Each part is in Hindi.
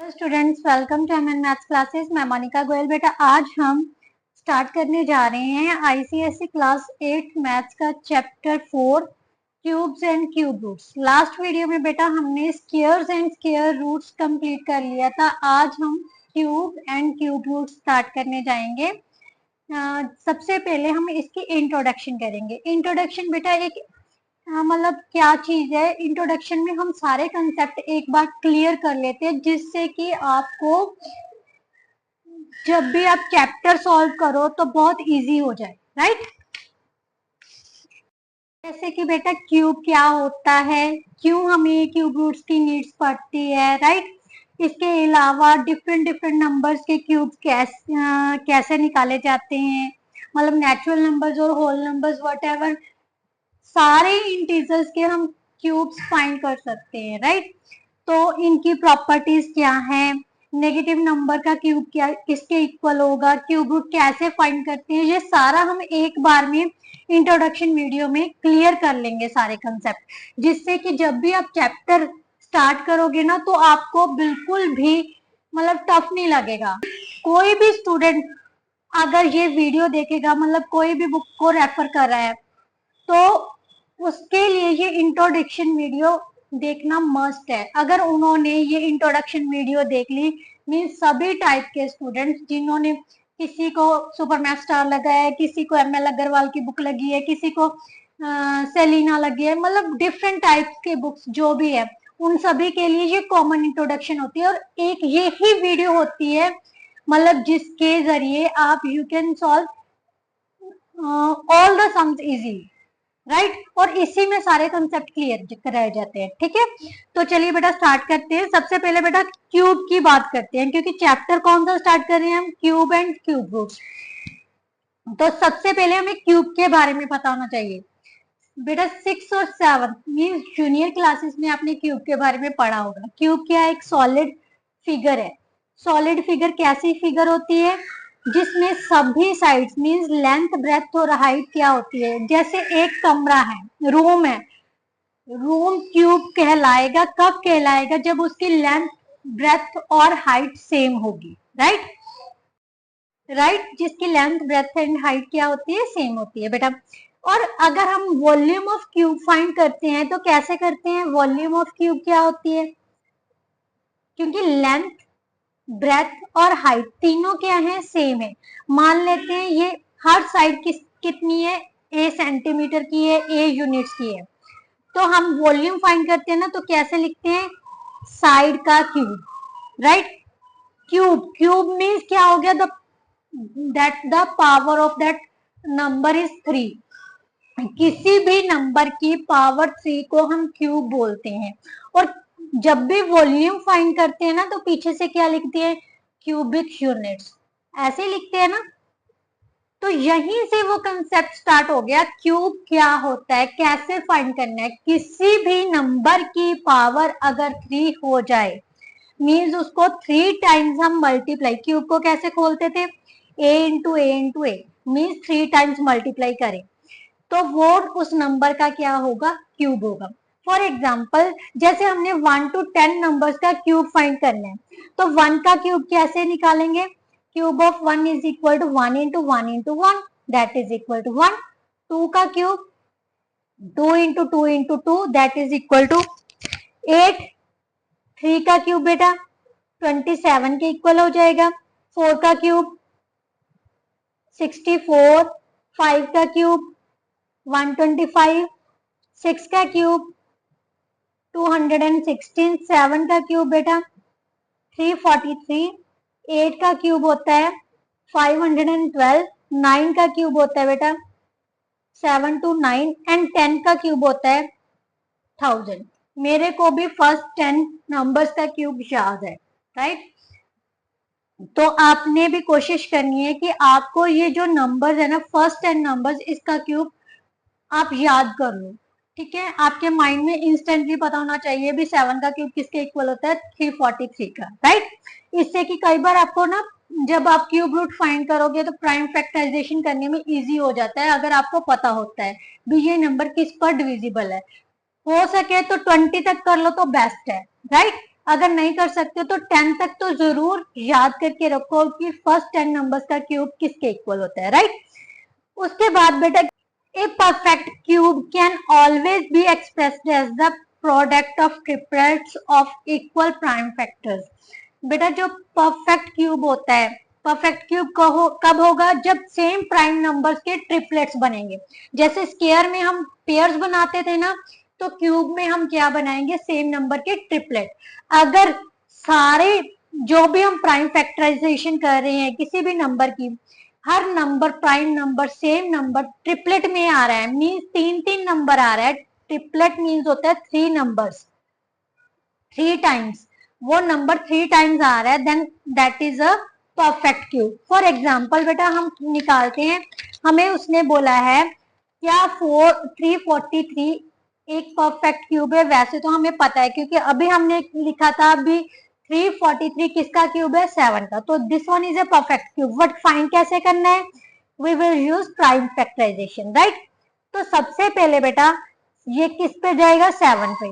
Students, welcome to MN maths classes. मैं मोनिका गोयल। बेटा आज हम स्टार्ट करने जा रहे हैं आईसीएसई क्लास 8 मैथ्स का chapter 4 cubes and cube roots. Last video में बेटा हमने squares and square roots complete कर लिया था। आज हम cube and cube roots start करने जाएंगे। सबसे पहले हम इसकी इंट्रोडक्शन करेंगे। इंट्रोडक्शन बेटा एक मतलब क्या चीज है, इंट्रोडक्शन में हम सारे कंसेप्ट एक बार क्लियर कर लेते हैं जिससे कि आपको जब भी आप चैप्टर सॉल्व करो तो बहुत इजी हो जाए, राइट। जैसे कि बेटा क्यूब क्या होता है, क्यों हमें क्यूब रूट्स की नीड्स पड़ती है, राइट। इसके अलावा डिफरेंट डिफरेंट नंबर्स के क्यूब कैसे निकाले जाते हैं, मतलब नेचुरल नंबर्स और होल नंबर्स व्हाटएवर सारे इंटीजर्स के हम क्यूब्स फाइंड कर सकते हैं, राइट। तो इनकी प्रॉपर्टीज क्या है, नेगेटिव नंबर का क्यूब क्या किसके इक्वल होगा, क्यूब रूट कैसे फाइंड करते हैं, ये सारा हम एक बार में इंट्रोडक्शन वीडियो में क्लियर कर लेंगे सारे कंसेप्ट, जिससे कि जब भी आप चैप्टर स्टार्ट करोगे ना तो आपको बिल्कुल भी मतलब टफ नहीं लगेगा। कोई भी स्टूडेंट अगर ये वीडियो देखेगा, मतलब कोई भी बुक को रेफर कर रहा है, तो उसके लिए ये इंट्रोडक्शन वीडियो देखना मस्ट है। अगर उन्होंने ये इंट्रोडक्शन वीडियो देख ली, मीन्स सभी टाइप के स्टूडेंट्स जिन्होंने, किसी को सुपर मैथ स्टार लगा है, किसी को एमएल अग्रवाल की बुक लगी है, किसी को सेलिना लगी है, मतलब डिफरेंट टाइप्स के बुक्स जो भी है, उन सभी के लिए ये कॉमन इंट्रोडक्शन होती है। और एक ये ही वीडियो होती है मतलब जिसके जरिए आप you can solve all the sums easily, right. और इसी में सारे कंसेप्ट क्लियर कराए जाते हैं, ठीक है। तो चलिए बेटा स्टार्ट करते हैं। सबसे पहले बेटा क्यूब की बात करते हैं, क्योंकि चैप्टर कौन सा स्टार्ट कर रहे हैं हम, क्यूब एंड क्यूब रूट्स। तो सबसे पहले हमें क्यूब के बारे में पता होना चाहिए। बेटा 6 और 7 मीन्स जूनियर क्लासेस में आपने क्यूब के बारे में पढ़ा होगा। क्यूब क्या है, एक सॉलिड फिगर है। सॉलिड फिगर कैसी फिगर होती है, जिसमें सभी साइड्स मींस लेंथ ब्रेथ और हाइट क्या होती है, जैसे एक कमरा है, रूम है, रूम क्यूब कहलाएगा। कब कहलाएगा, जब उसकी लेंथ ब्रेथ और हाइट सेम होगी, राइट। राइट, जिसकी लेंथ ब्रेथ एंड हाइट क्या होती है, सेम होती है बेटा। और अगर हम वॉल्यूम ऑफ क्यूब फाइंड करते हैं तो कैसे करते हैं, वॉल्यूम ऑफ क्यूब क्या होती है, क्योंकि लेंथ ब्रेथ और हाइट तीनों क्या है, सेम है। मान लेते हैं ये हर साइड कितनी है, ए सेंटीमीटर की है, ए यूनिट्स की है। तो हम वॉल्यूम फाइंड करते हैं ना, तो कैसे लिखते हैं, साइड का cube, right. Cube cube means क्या हो गया, the power of that number is 3। किसी भी नंबर की पावर 3 को हम क्यूब बोलते हैं। और जब भी वॉल्यूम फाइंड करते हैं ना, तो पीछे से क्या लिखते हैं, क्यूबिक यूनिट्स, ऐसे लिखते हैं ना। तो यहीं से वो कंसेप्ट स्टार्ट हो गया, क्यूब क्या होता है, कैसे फाइंड करना है। किसी भी नंबर की पावर अगर 3 हो जाए, मीन्स उसको 3 टाइम्स हम मल्टीप्लाई, क्यूब को कैसे खोलते थे, a into A into A, means 3 times multiply करें तो वो उस नंबर का क्या होगा, क्यूब होगा। फॉर एग्जाम्पल जैसे हमने 1 to 10 नंबर्स का क्यूब फाइंड करना है, तो 1 का क्यूब कैसे निकालेंगे, cube of 1 is equal to 1 into 1 into 1, that is equal to 1। 2 का cube 2 into 2 into 2, that is equal to 8। 3 का क्यूब बेटा 27 के इक्वल हो जाएगा। 4 का क्यूब 64। 5 का क्यूब 125। 6 का क्यूब 216। 7 का क्यूब बेटा 343। 8 का क्यूब होता है 512। 9 का क्यूब होता है बेटा 729 एंड 10 का क्यूब होता है 1000। मेरे को भी फर्स्ट 10 नंबर्स का क्यूब याद है, राइट। तो आपने भी कोशिश करनी है कि आपको ये जो नंबर्स है ना, फर्स्ट 10 नंबर्स, इसका क्यूब आप याद कर लो, ठीक है। आपके माइंड में इंस्टेंटली पता होना चाहिए भी 7 का क्यूब किसके इक्वल होता है, 343 का, राइट। इससे कि कई बार आपको ना, जब आप क्यूब रूट फाइंड करोगे तो प्राइम फैक्टराइजेशन करने में इजी हो जाता है, अगर आपको पता होता है भी ये नंबर किस पर डिविजिबल है। हो सके तो 20 तक कर लो तो बेस्ट है, राइट। अगर नहीं कर सकते तो 10 तक तो जरूर याद करके रखो कि फर्स्ट 10 नंबर्स का क्यूब किसके इक्वल होता है, राइट। उसके बाद बेटा a perfect cube can always be expressed as the product of triplets of equal prime factors. बेटा जो परफेक्ट क्यूब होता है, परफेक्ट क्यूब कब होगा, जब सेम प्राइम नंबर्स के ट्रिपलेट्स बनेंगे। जैसे स्क्वायर में हम पेयर्स बनाते थे ना, तो क्यूब में हम क्या बनाएंगे, सेम नंबर के ट्रिपलेट। अगर सारे जो भी हम प्राइम फैक्टराइजेशन कर रहे हैं किसी भी नंबर की, हर number prime number same number triplet में आ रहा है, मीन्स 3 नंबर आ रहा है। ट्रिपलेट मीन्स होता है 3 नंबर्स 3 टाइम्स, वो नंबर 3 टाइम्स आ रहा है, then that is a perfect cube. For example बेटा हम निकालते हैं, हमें उसने बोला है क्या 343 एक परफेक्ट क्यूब है। वैसे तो हमें पता है क्योंकि अभी हमने लिखा था, अभी 343 किसका क्यूब है, 7 का। तो this one is a perfect cube. But find कैसे करना है, we will use prime factorisation, right. तो सबसे पहले बेटा ये किस पे जाएगा, 7 पे।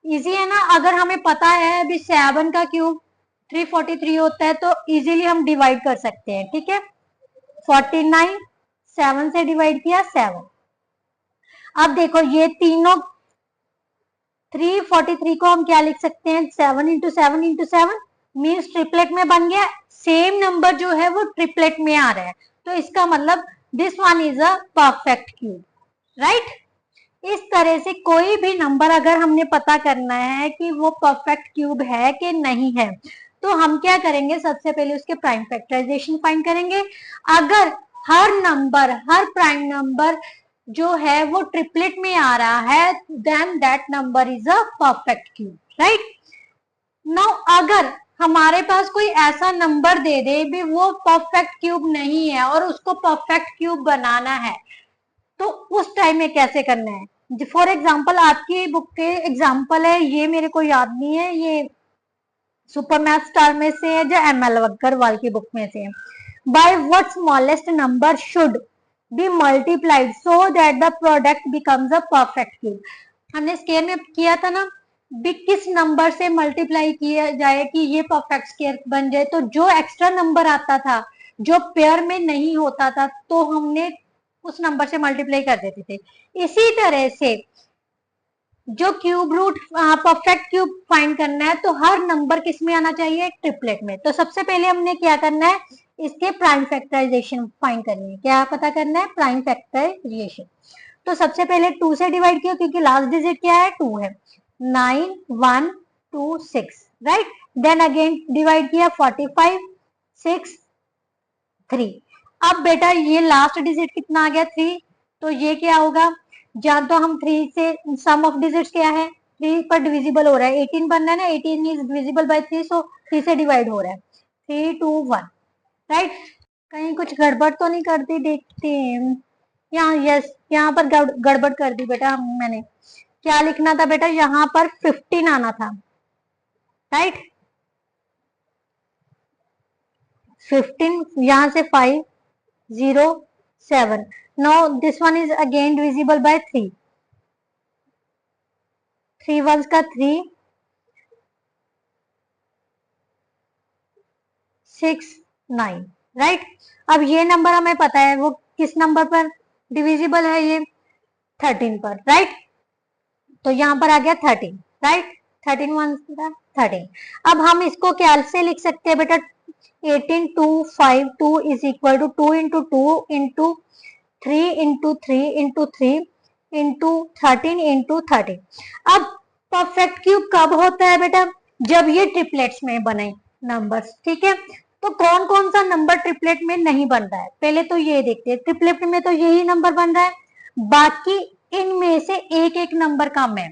इजी है ना, अगर हमें पता है अभी 7 का क्यूब 343 होता है तो इजीली हम डिवाइड कर सकते हैं, ठीक है। 49 7 से डिवाइड किया 7। अब देखो ये तीनों 343 को हम क्या लिख सकते हैं, 7 इंटू 7 इंटू 7 मीन्स ट्रिपलेट में बन गया। सेम नंबर जो है वो ट्रिपलेट में आ रहा है, तो इसका मतलब this one is a perfect cube, right. इस तरह से कोई भी नंबर अगर हमने पता करना है कि वो परफेक्ट क्यूब है कि नहीं है, तो हम क्या करेंगे, सबसे पहले उसके प्राइम फैक्टराइजेशन फाइंड करेंगे। अगर हर नंबर हर प्राइम नंबर जो है वो ट्रिपलेट में आ रहा है, then that number is a perfect cube, right. Now अगर हमारे पास कोई ऐसा नंबर दे दे भी वो परफेक्ट क्यूब नहीं है और उसको परफेक्ट क्यूब बनाना है, तो उस टाइम में कैसे करना है। फॉर एग्जाम्पल आपकी बुक के एग्जाम्पल है, ये मेरे को याद नहीं है, ये सुपर मैथ स्टार में से है जो ML अग्रवाल की बुक में से है। By what smallest number should be multiplied so that the product becomes a perfect cube. हमने स्केयर में किया था ना, भी किस नंबर से मल्टीप्लाई किया जाए कि ये परफेक्ट स्केयर बन जाए। तो जो एक्स्ट्रा नंबर आता था जो पेयर में नहीं होता था, तो हमने उस नंबर से मल्टीप्लाई कर देते थे। इसी तरह से जो cube root perfect cube find करना है, तो हर नंबर किस में आना चाहिए, ट्रिपलेट में। तो सबसे पहले हमने क्या करना है, इसके प्राइम फैक्टराइजेशन फाइंड करनी है। क्या पता करना है, प्राइम फैक्टराइजेशन। तो सबसे पहले 2 से डिवाइड किया क्योंकि लास्ट डिजिट क्या है, 2 है। 9 1 2 6, राइट। देन अगेन डिवाइड किया 45 6 3। अब बेटा ये लास्ट डिजिट कितना आ गया, 3। तो ये क्या होगा, जहां तो हम 3 से सम ऑफ डिजिट्स क्या है, 3 पर डिविजिबल हो रहा है, 18 बनना है ना, 18 इज डिविजिबल बाय 3, सो 3 से डिवाइड हो रहा है, 3 2 1, राइट। कहीं कुछ गड़बड़ तो नहीं कर दी, देखते हैं। यहाँ यस, यहाँ पर गड़बड़ कर दी बेटा मैंने। क्या लिखना था बेटा, यहाँ पर 15 आना था, राइट। 15 यहाँ से 5 0 7। Now this one is again divisible by 3, 3 ones का 3 6 9, राइट। अब ये नंबर हमें पता है वो किस नंबर पर डिविजिबल है, ये 13 पर, राइट। तो यहाँ पर आ गया 13, राइट। 13 वन 13। अब हम इसको क्या से लिख सकते हैं बेटा, 18 2 5 2 is equal to 2 into 2 into 3 into 3 into 3 into 13 into 13। अब परफेक्ट क्यूब कब होता है बेटा, जब ये ट्रिपलेट्स में बने नंबर्स, ठीक है। तो कौन कौन सा नंबर ट्रिपलेट में नहीं बन रहा है, पहले तो ये देखते हैं। ट्रिपलेट में तो यही नंबर बन रहा है, बाकी इनमें से एक एक नंबर कम है।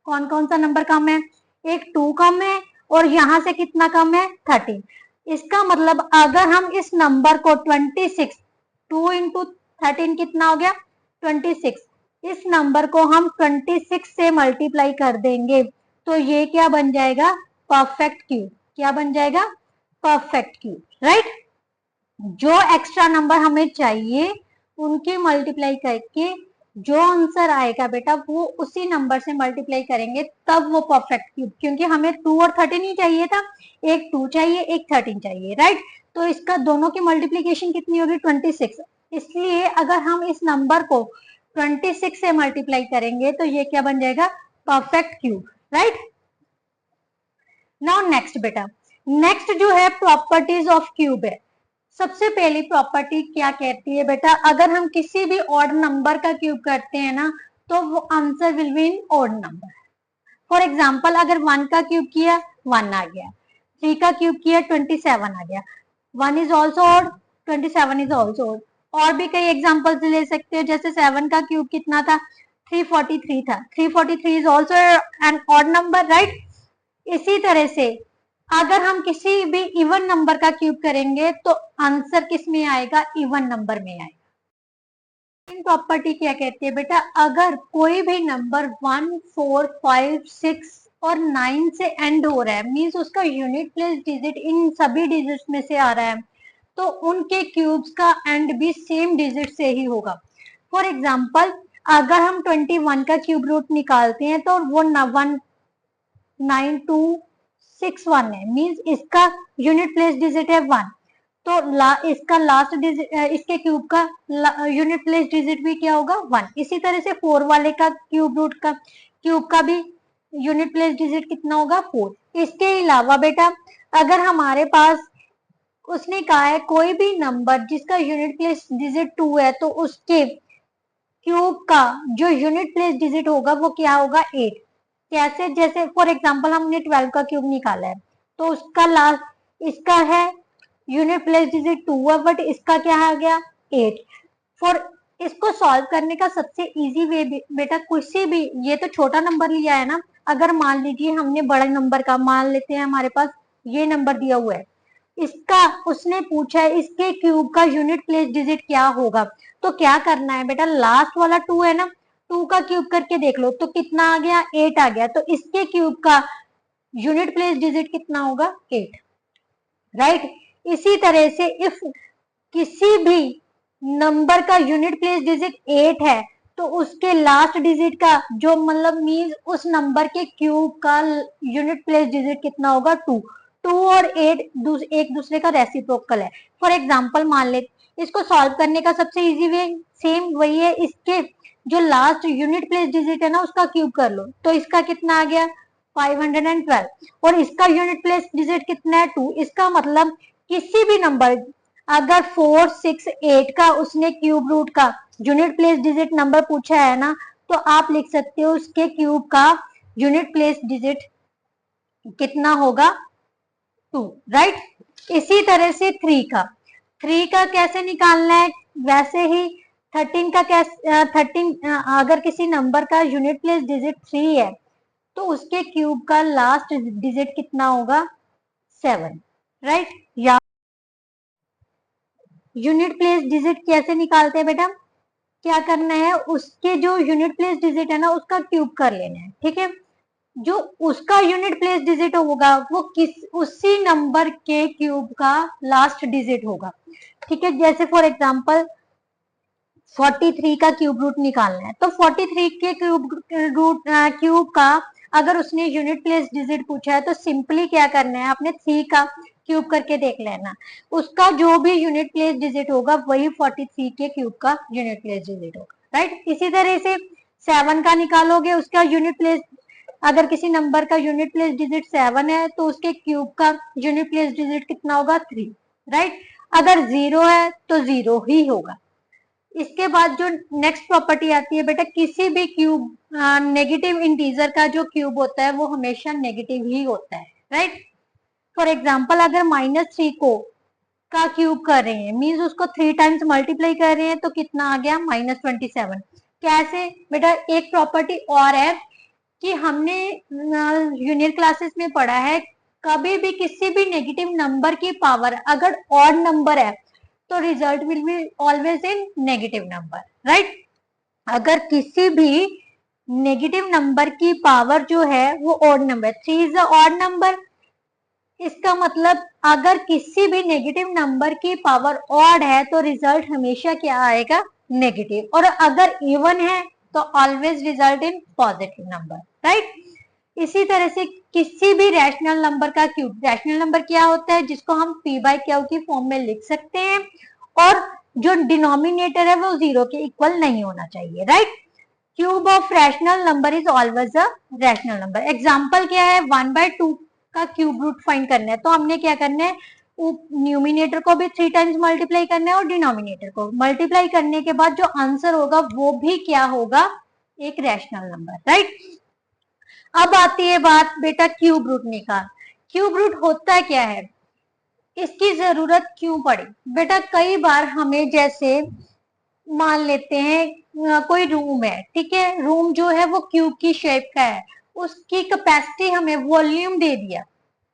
कौन कौन सा नंबर कम है, एक 2 कम है और यहां से कितना कम है, 13। इसका मतलब अगर हम इस नंबर को 26, 2 इंटू 13 कितना हो गया, 26। इस नंबर को हम 26 से मल्टीप्लाई कर देंगे तो ये क्या बन जाएगा, परफेक्ट क्यूब। क्या बन जाएगा, परफेक्ट क्यूब, राइट। जो एक्स्ट्रा नंबर हमें चाहिए उनकी मल्टीप्लाई करके जो आंसर आएगा बेटा वो उसी नंबर से मल्टीप्लाई करेंगे तब वो परफेक्ट क्यूब, क्योंकि हमें 2 और 13 ही चाहिए था, एक 2 चाहिए एक 13 चाहिए, राइट। तो इसका दोनों की मल्टीप्लीकेशन कितनी होगी 26, इसलिए अगर हम इस नंबर को 26 से मल्टीप्लाई करेंगे तो ये क्या बन जाएगा perfect cube, right. Now next बेटा, नेक्स्ट जो है प्रॉपर्टीज ऑफ क्यूब है। सबसे पहली प्रॉपर्टी क्या कहती है बेटा, अगर हम किसी भी ऑड नंबर का क्यूब करते हैं ना तो वो answer will be in odd number. For example अगर 1 का क्यूब किया 1 आ गया, 3 का क्यूब किया 27 आ गया, 1 is also odd, 27 is also odd. और भी कई एग्जांपल्स ले सकते हो, जैसे 7 का क्यूब कितना था 343 था, 343 is also an odd number, right. इसी तरह से अगर हम किसी भी इवन नंबर का क्यूब करेंगे तो आंसर किस में आएगा, इवन नंबर में आएगा। प्रॉपर्टी क्या कहती है बेटा, अगर कोई भी नंबर 1, 4, 5, 6 और 9 से एंड हो रहा है, मींस उसका यूनिट प्लेस डिजिट इन सभी डिजिट्स में से आ रहा है, तो उनके क्यूब्स का एंड भी सेम डिजिट से ही होगा। फॉर एग्जाम्पल अगर हम 21 का क्यूब रूट निकालते हैं तो वो 19261 है, मींस इसका यूनिट प्लेस डिजिट है 1, तो इसका लास्ट डिजिट, इसके क्यूब का यूनिट प्लेस डिजिट भी क्या होगा 1। इसी तरह से 4 वाले का क्यूब का भी यूनिट प्लेस डिजिट कितना होगा 4। इसके अलावा बेटा अगर हमारे पास उसने कहा है कोई भी नंबर जिसका यूनिट प्लेस डिजिट 2 है तो उसके क्यूब का जो यूनिट प्लेस डिजिट होगा वो क्या होगा 8। कैसे, जैसे फॉर एग्जांपल हमने 12 का क्यूब निकाला है तो उसका लास्ट इसका है यूनिट प्लेस डिजिट 2 है, बट इसका क्या आ गया 8। फॉर इसको सॉल्व करने का सबसे इजी वे बेटा किसी भी, ये तो छोटा नंबर लिया है ना, अगर मान लीजिए हमने बड़े नंबर का मान लेते हैं, हमारे पास ये नंबर दिया हुआ है, इसका उसने पूछा है इसके क्यूब का यूनिट प्लेस डिजिट क्या होगा, तो क्या करना है बेटा, लास्ट वाला 2 है ना, 2 का क्यूब करके देख लो तो कितना आ गया 8 आ गया, तो इसके क्यूब का यूनिट प्लेस डिजिट कितना होगा 8, राइट। इसी तरह से इफ किसी भी नंबर का यूनिट प्लेस डिजिट 8 है तो उसके लास्ट डिजिट का जो मतलब मीन्स उस नंबर के क्यूब का यूनिट प्लेस डिजिट कितना होगा 2। 2 और 8 एक दूसरे का रेसिप्रोकल है। फॉर एग्जांपल मान ले, इसको सॉल्व करने का सबसे इजी वे सेम वही है, इसके जो लास्ट यूनिट प्लेस डिजिट है ना उसका क्यूब कर लो, तो इसका कितना आ गया 512, और इसका यूनिट प्लेस डिजिट कितना है 2। इसका मतलब किसी भी नंबर अगर 4, 6, 8 का उसने क्यूब रूट का यूनिट प्लेस डिजिट नंबर पूछा है ना, तो आप लिख सकते हो उसके क्यूब का यूनिट प्लेस डिजिट कितना होगा 2, राइट। इसी तरह से 3 का कैसे निकालना है, वैसे ही 13 का कैसे 13 अगर किसी नंबर का यूनिट प्लेस डिजिट 3 है तो उसके क्यूब का लास्ट डिजिट कितना होगा 7, राइट। या यूनिट प्लेस डिजिट कैसे निकालते हैं बेटा, क्या करना है उसके जो यूनिट प्लेस डिजिट है ना उसका क्यूब कर लेना है, ठीक है। जो उसका यूनिट प्लेस डिजिट होगा वो उसी नंबर के क्यूब का लास्ट डिजिट होगा, ठीक है। जैसे फॉर एग्जांपल 43 का क्यूब रूट निकालना है तो 43 के क्यूब का अगर उसने यूनिट प्लेस डिजिट पूछा है तो सिंपली क्या करना है, आपने 3 का क्यूब करके देख लेना, उसका जो भी यूनिट प्लेस डिजिट होगा वही 43 के क्यूब का यूनिट प्लेस डिजिट होगा, राइट। इसी तरह से 7 का निकालोगे, उसका यूनिट प्लेस अगर किसी नंबर का यूनिट प्लेस डिजिट 7 है तो उसके क्यूब का यूनिट प्लेस डिजिट कितना होगा 3, राइट। अगर 0 है तो 0 ही होगा। इसके बाद जो नेक्स्ट प्रॉपर्टी आती है बेटा, किसी भी क्यूब नेगेटिव इंटीजर का जो क्यूब होता है वो हमेशा नेगेटिव ही होता है, राइट। फॉर एग्जांपल अगर -3 को का क्यूब कर रहे हैं, मींस उसको 3 टाइम्स मल्टीप्लाई कर रहे हैं तो कितना आ गया -27। कैसे बेटा, एक प्रॉपर्टी और है कि हमने जूनियर क्लासेस में पढ़ा है, कभी भी किसी भी नेगेटिव नंबर की पावर अगर ऑड नंबर है तो result will be always in negative number, right. अगर किसी भी नेगेटिव नंबर की पावर जो है वो odd number, 3 is a odd number, इसका मतलब अगर किसी भी नेगेटिव नंबर की पावर ऑड है तो रिजल्ट हमेशा क्या आएगा नेगेटिव, और अगर इवन है तो always result in positive number, right. इसी तरह से किसी भी रैशनल नंबर का क्यूब, रैशनल नंबर क्या होता है, जिसको हम p बाई क्यू की फॉर्म में लिख सकते हैं, और जो डिनोमिनेटर है वो 0 के इक्वल नहीं होना चाहिए, right. Cube of rational number is always a rational number. Example क्या है, 1/2 का क्यूब रूट फाइंड करना है, तो हमने क्या करना है, न्यूमिनेटर को भी 3 टाइम्स मल्टीप्लाई करना है और डिनोमिनेटर को मल्टीप्लाई करने के बाद जो आंसर होगा वो भी क्या होगा, एक रैशनल नंबर, राइट। अब आती है बात बेटा क्यूब रूट निकाल। क्यूब रूट होता क्या है, इसकी जरूरत क्यों पड़ी बेटा, कई बार हमें जैसे मान लेते हैं कोई रूम है, ठीक है, रूम जो है वो क्यूब की शेप का है, उसकी कैपेसिटी हमें वॉल्यूम दे दिया,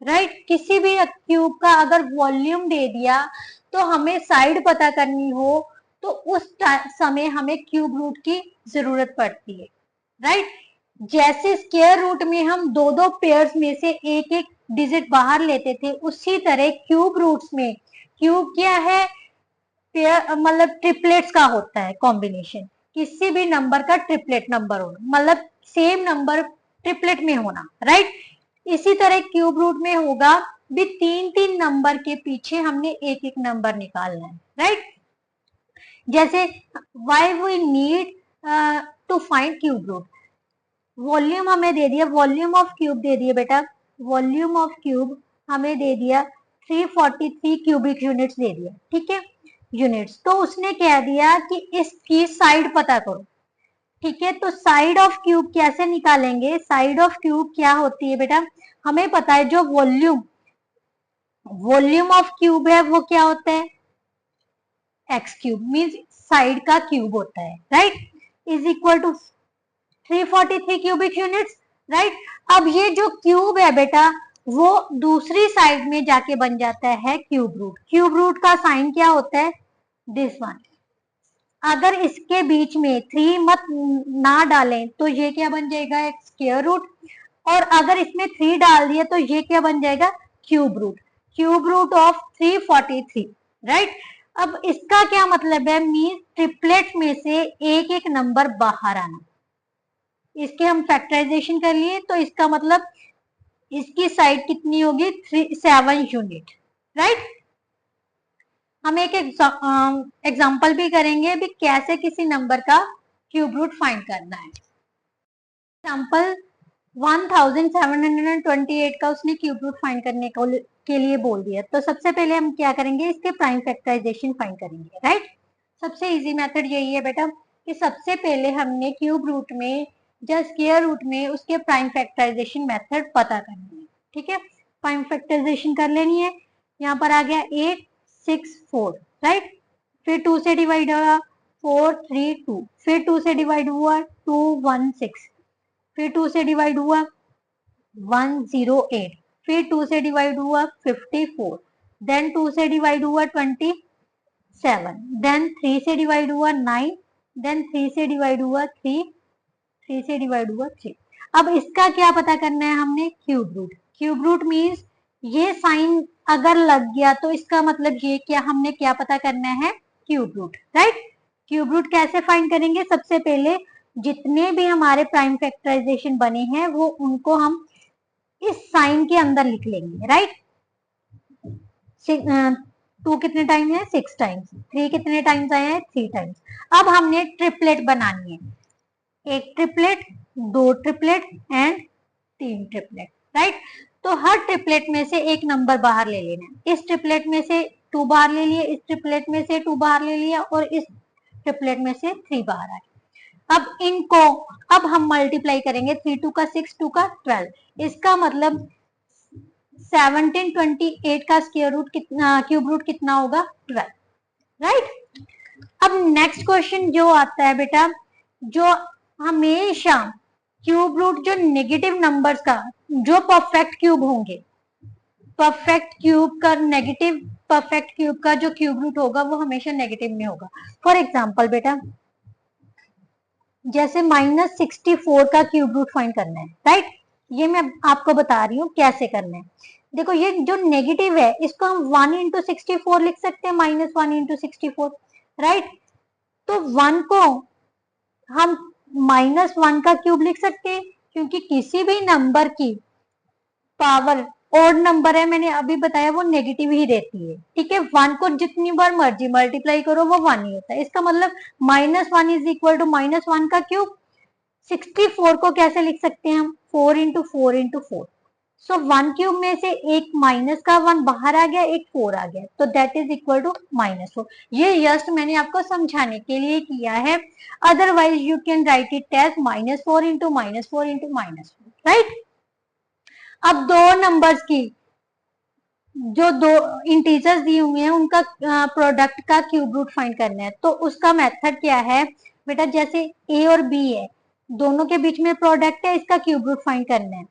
राइट। किसी भी क्यूब का अगर वॉल्यूम दे दिया तो हमें साइड पता करनी हो तो उस समय हमें क्यूब रूट की जरूरत पड़ती है, राइट। जैसे स्क्वायर रूट में हम दो दो पेयर्स में से एक एक डिजिट बाहर लेते थे, उसी तरह क्यूब रूट्स में क्यूब क्या है, पेयर मतलब ट्रिपलेट्स का होता है कॉम्बिनेशन, किसी भी नंबर का ट्रिपलेट नंबर होना, मतलब सेम नंबर ट्रिपलेट में होना, राइट। इसी तरह क्यूब रूट में होगा भी 3-3 नंबर के पीछे हमने एक एक नंबर निकालना है, राइट। जैसे why we need to find cube root, volume हमें दे दिया, वॉल्यूम ऑफ क्यूब दे दिया बेटा, वॉल्यूम ऑफ क्यूब हमें दे दिया 343 क्यूबिक यूनिट्स दे दिया, ठीक है, यूनिट्स। तो उसने कह दिया कि इसकी साइड पता करो, ठीक है। तो साइड ऑफ क्यूब कैसे निकालेंगे, साइड ऑफ क्यूब क्या होती है बेटा, हमें पता है जो वॉल्यूम ऑफ क्यूब है वो क्या होता है, एक्स क्यूब, मीन्स साइड का क्यूब होता है, right, is equal to 343 cubic units, right. अब ये जो क्यूब है बेटा वो दूसरी साइड में जाके बन जाता है क्यूब रूट। क्यूब रूट का साइन क्या होता है, दिस वन। अगर इसके बीच में 3 मत ना डालें तो ये क्या बन जाएगा, एक स्क्वायर रूट, और अगर इसमें 3 डाल दिया तो ये क्या बन जाएगा, cube root, cube root of 343, right. अब इसका क्या मतलब है, मीन ट्रिपलेट में से एक एक नंबर बाहर आना। इसके हम फैक्टराइजेशन कर लिए तो इसका मतलब इसकी साइड कितनी होगी, 7 यूनिट, राइट। हम एक एग्जाम्पल भी करेंगे भी कैसे किसी नंबर का क्यूब रूट फाइंड करना है। एग्जाम्पल 1728 का उसने क्यूब रूट फाइंड करने के लिए बोल दिया, तो सबसे पहले हम क्या करेंगे, इसके प्राइम फैक्टराइजेशन फाइंड करेंगे, राइट। सबसे इजी मेथड यही है बेटा कि सबसे पहले हमने क्यूब रूट में या स्क्वायर रूट में उसके प्राइम फैक्टराइजेशन मेथड पता करनी है, ठीक है। प्राइम फैक्टराइजेशन कर लेनी है, यहाँ पर आ गया 864, राइट। फिर 2 से डिवाइड हुआ 432, फिर 2 से डिवाइड हुआ 216, फिर 2 से डिवाइड हुआ 108, फिर 2 से डिवाइड हुआ 54, देन 2 से डिवाइड हुआ 27, देन 3 से डिवाइड हुआ 9, देन 3 से डिवाइड हुआ 3, 3 से डिवाइड हुआ 3। अब इसका क्या पता करना है हमने, cube root. Cube root means ये साइन अगर लग गया तो इसका मतलब ये क्या, हमने क्या पता करना है, cube root, right. Cube root कैसे फाइंड करेंगे, सबसे पहले जितने भी हमारे प्राइम फैक्टराइजेशन बने हैं वो उनको हम इस साइन के अंदर लिख लेंगे, राइट। 2 कितने टाइम है, 6 टाइम्स, 3 कितने टाइम्स आया है, 3 टाइम्स। अब हमने ट्रिपलेट बनानी है, एक triplet, 2 triplet and 3 triplet, right. तो हर ट्रिपलेट में से एक नंबर बाहर ले लेना है, इस ट्रिपलेट में से 2 बाहर ले लिए, इस ट्रिपलेट में से 2 बाहर ले लिया और इस ट्रिपलेट में से 3 बाहर आ गया। अब इनको अब हम मल्टीप्लाई करेंगे, 3 2 का 6, 2 का 12, इसका मतलब 1728 का स्क्वायर रूट कितना, क्यूब रूट कितना होगा, 12, राइट। अब नेक्स्ट क्वेश्चन जो आता है बेटा, जो हमेशा क्यूब रूट जो नेगेटिव नंबर्स का जो परफेक्ट क्यूब होंगे, परफेक्ट क्यूब का नेगेटिव, परफेक्ट क्यूब का जो क्यूब रूट होगा वो हमेशा नेगेटिव में होगा। फॉर एग्जांपल बेटा जैसे -64 का क्यूब रूट फाइंड करना है, राइट। ये मैं आपको बता रही हूँ कैसे करना है। देखो ये जो नेगेटिव है इसको हम 1 × 64 लिख सकते हैं, -1 × 64, राइट। तो 1 को हम -1 का क्यूब लिख सकते हैं, क्योंकि किसी भी नंबर की पावर ओड नंबर है, मैंने अभी बताया, वो नेगेटिव ही रहती है, ठीक है। 1 को जितनी बार मर्जी मल्टीप्लाई करो वो 1 ही होता है। इसका मतलब -1 इज इक्वल टू -1 का क्यूब। 64 को कैसे लिख सकते हैं हम? 4 इंटू 4 इंटू 4। सो 1 क्यूब में से एक माइनस का 1 बाहर आ गया, एक 4 आ गया, तो दैट इज इक्वल टू -4। ये जस्ट मैंने आपको समझाने के लिए किया है, otherwise you can write it as -4 into -4 into -4, right. अब दो नंबर्स की जो दो इंटीजर्स दिए हुए हैं उनका प्रोडक्ट का क्यूब रूट फाइंड करना है। तो उसका मेथड क्या है बेटा? जैसे a और b है, दोनों के बीच में प्रोडक्ट है, इसका क्यूब रूट फाइंड करना है।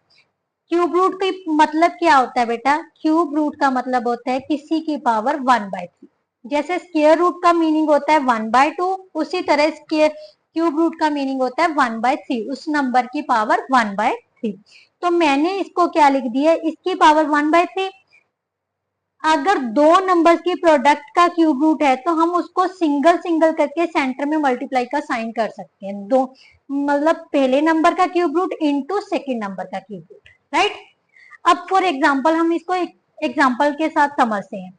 क्यूब रूट का मतलब क्या होता है बेटा? क्यूब रूट का मतलब होता है किसी की पावर 1/3। जैसे स्क्वायर रूट का मीनिंग होता है 1/2, उसी तरह स्क्वायर क्यूब रूट का मीनिंग होता है 1/3, उस नंबर की पावर 1/3। तो मैंने इसको क्या लिख दिया? इसकी पावर 1/3। अगर दो नंबर्स की प्रोडक्ट का क्यूब रूट है तो हम उसको सिंगल सिंगल करके सेंटर में मल्टीप्लाई का साइन कर सकते हैं। दो मतलब पहले नंबर का cube root into second number का क्यूब रूट, राइट। अब फॉर एग्जाम्पल हम इसको एक एग्जाम्पल के साथ समझते हैं।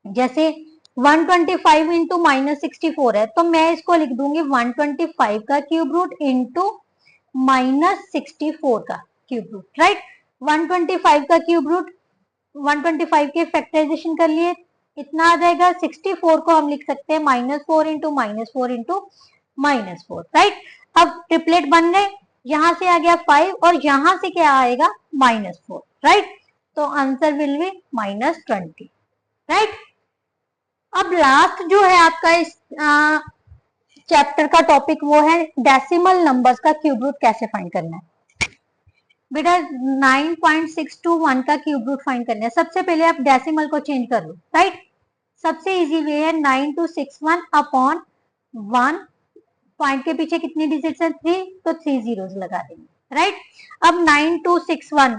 जैसे 125 इंटू -64 है, तो मैं इसको लिख दूंगी 125 का क्यूब रूट इंटू -64 का क्यूब रूट, राइट। 125 का क्यूब रूट 125 के फैक्टराइजेशन कर लिए, इतना आ जाएगा। 64 को हम लिख सकते हैं -4 इंटू -4 इंटू -4, राइट। अब ट्रिपलेट बन गए, यहां से आ गया 5 और यहां से क्या आएगा? -4, राइट। तो आंसर विल बी -20, राइट। अब लास्ट जो है आपका इस चैप्टर का टॉपिक वो है डेसिमल नंबर्स का क्यूब रूट कैसे फाइंड करना है। बेटा 9.621 का क्यूब रूट फाइंड करना है। सबसे पहले आप डेसिमल को चेंज कर लो, राइट। सबसे इजी वे है 9261 अपॉन 1। पॉइंट के पीछे कितनी डिजिट्स हैं? 3, तो 3 जीरोस लगा देंगे, राइट। अब 9261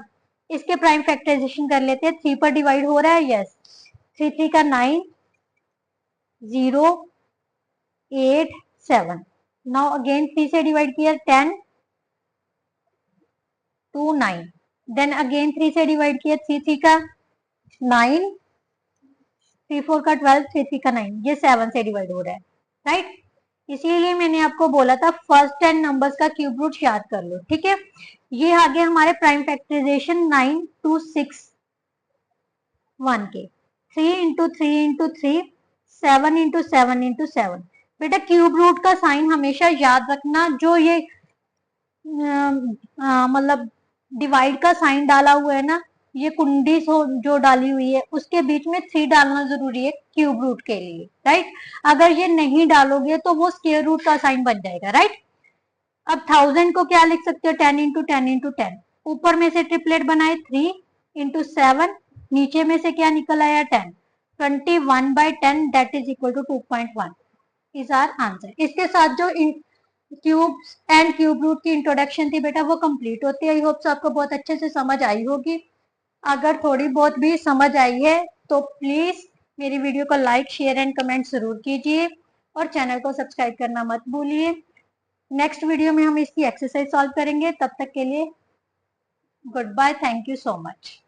इसके प्राइम फैक्टराइजेशन कर लेते हैं। 3 पर डिवाइड हो रहा है, यस। 3 3 का 9, 0 8 7। नाउ अगेन 3 से डिवाइड किया 10 2 9। देन अगेन 3 से डिवाइड किया, 3 3 का 9, 3 4 का 12, 3 3 का 9। ये 7 से डिवाइड हो रहा है, राइट। इसीलिए मैंने आपको बोला था फर्स्ट 10 नंबर्स का क्यूब रूट याद कर लो, ठीक है। ये आ गया हमारे प्राइम फैक्टराइजेशन 9261 के। 3 इंटू 3 इंटू 3, 7 इंटू 7 इंटू 7। बेटा क्यूब रूट का साइन हमेशा याद रखना, जो ये मतलब डिवाइड का साइन डाला हुआ है ना, ये कुंडी जो डाली हुई है उसके बीच में 3 डालना जरूरी है क्यूब रूट के लिए, राइट। अगर ये नहीं डालोगे तो वो स्क्वायर रूट का साइन बन जाएगा, राइट। अब 1000 को क्या लिख सकते हो? 10 इंटू 10 इंटू 10। ऊपर में से ट्रिपलेट बनाए 3 इंटू 7, नीचे में से क्या निकल आया? 10। 21/10 that is equal to 2.1 is our answer. इसके साथ जो क्यूब एंड क्यूब रूट की इंट्रोडक्शन थी बेटा वो कंप्लीट होती है। आई होप आपको बहुत अच्छे से समझ आई होगी। अगर थोड़ी बहुत भी समझ आई है तो प्लीज मेरी वीडियो को लाइक शेयर एंड कमेंट जरूर कीजिए और चैनल को सब्सक्राइब करना मत भूलिए। नेक्स्ट वीडियो में हम इसकी एक्सरसाइज सॉल्व करेंगे। तब तक के लिए goodbye, thank you so much.